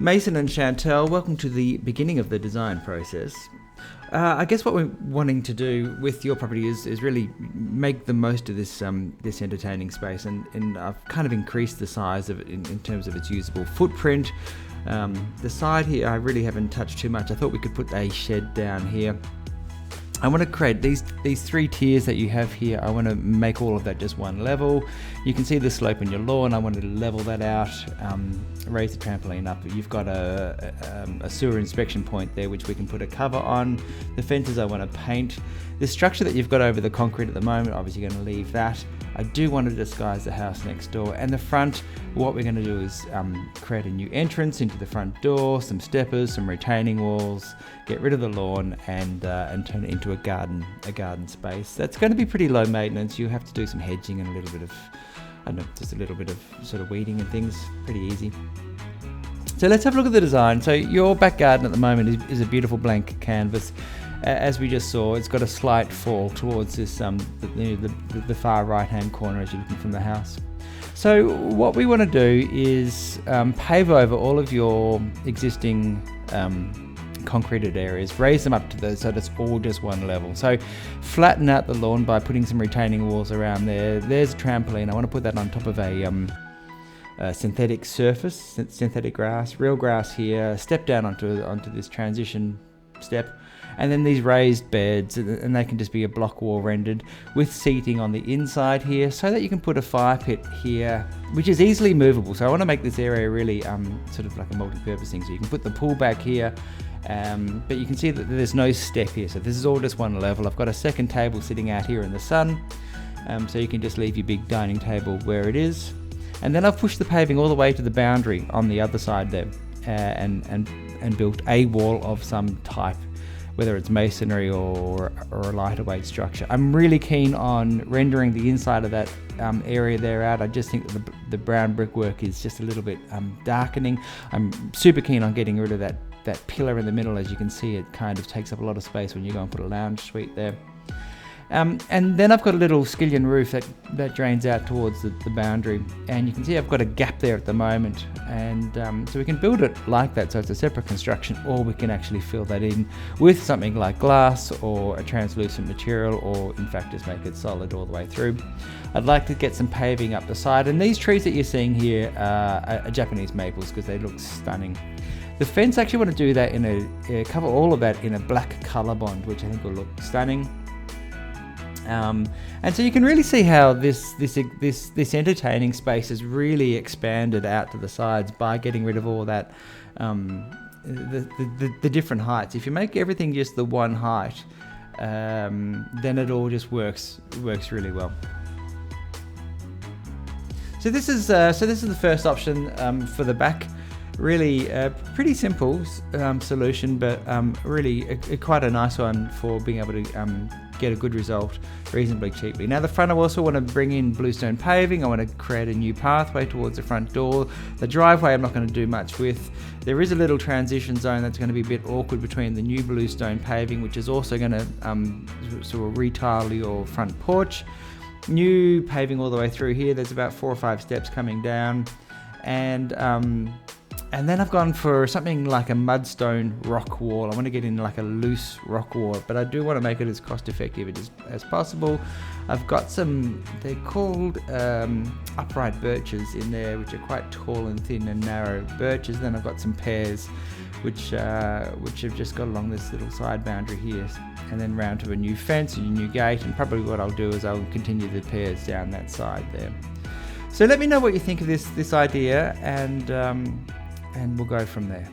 Mason and Chantelle, welcome to the beginning of the design process. I guess what we're wanting to do with your property is really make the most of this this entertaining space, and I've kind of increased the size of it in terms of its usable footprint. The side here I really haven't touched too much. I thought we could put a shed down here. I want to create these three tiers that you have here. I want to make all of that just one level. You can see the slope in your lawn. I want to level that out, raise the trampoline up. You've got a sewer inspection point there which we can put a cover on. The fences I want to paint. The structure that you've got over the concrete at the moment, obviously going to leave that. I do want to disguise the house next door. And the front, what we're going to do is create a new entrance into the front door, some steppers, some retaining walls, get rid of the lawn, and turn it into a garden space. That's going to be pretty low maintenance. You have to do some hedging and a little bit of, I don't know, just a little bit of sort of weeding and things. Pretty easy. So let's have a look at the design. So your back garden at the moment is a beautiful blank canvas. As we just saw, it's got a slight fall towards this the far right hand corner as you're looking from the house. So what we want to do is pave over all of your existing concreted areas, raise them up to so that's all just one level. So flatten out the lawn by putting some retaining walls around there. There's a trampoline. I want to put that on top of a synthetic surface, synthetic grass, real grass here. Step down onto this transition step. And then these raised beds, and they can just be a block wall rendered with seating on the inside here, so that you can put a fire pit here, which is easily movable. So I want to make this area really sort of like a multi-purpose thing. So you can put the pool back here, but you can see that there's no step here. So this is all just one level. I've got a second table sitting out here in the sun, so you can just leave your big dining table where it is. And then I've pushed the paving all the way to the boundary on the other side there, and built a wall of some type, whether it's masonry or a lighter weight structure. I'm really keen on rendering the inside of that area there out. I just think that the brown brickwork is just a little bit darkening. I'm super keen on getting rid of that pillar in the middle. As you can see, it kind of takes up a lot of space when you go and put a lounge suite there. And then I've got a little skillion roof that drains out towards the boundary, and you can see I've got a gap there at the moment, and so we can build it like that, so it's a separate construction, or we can actually fill that in with something like glass or a translucent material, or in fact just make it solid all the way through. I'd like to get some paving up the side, and these trees that you're seeing here are Japanese maples because they look stunning. The fence, I actually want to do that cover all of that in a black colour bond, which I think will look stunning. And so you can really see how this entertaining space has really expanded out to the sides by getting rid of all that the different heights. If you make everything just the one height, then it all just works really well. So this is the first option for the back. Really pretty simple solution, but really quite a nice one for being able to get a good result reasonably cheaply. Now the front, I also want to bring in bluestone paving. I want to create a new pathway towards the front door. The driveway I'm not going to do much with. There is a little transition zone that's going to be a bit awkward between the new bluestone paving, which is also going to sort of retile your front porch. New paving all the way through here. There's about 4 or 5 steps coming down, and then I've gone for something like a mudstone rock wall. I want to get in like a loose rock wall, but I do want to make it as cost effective as possible. I've got some, they're called upright birches in there, which are quite tall and thin and narrow birches. Then I've got some pears, which have just got along this little side boundary here, and then round to a new fence, a new gate, and probably what I'll do is I'll continue the pears down that side there. So let me know what you think of this idea, and we'll go from there.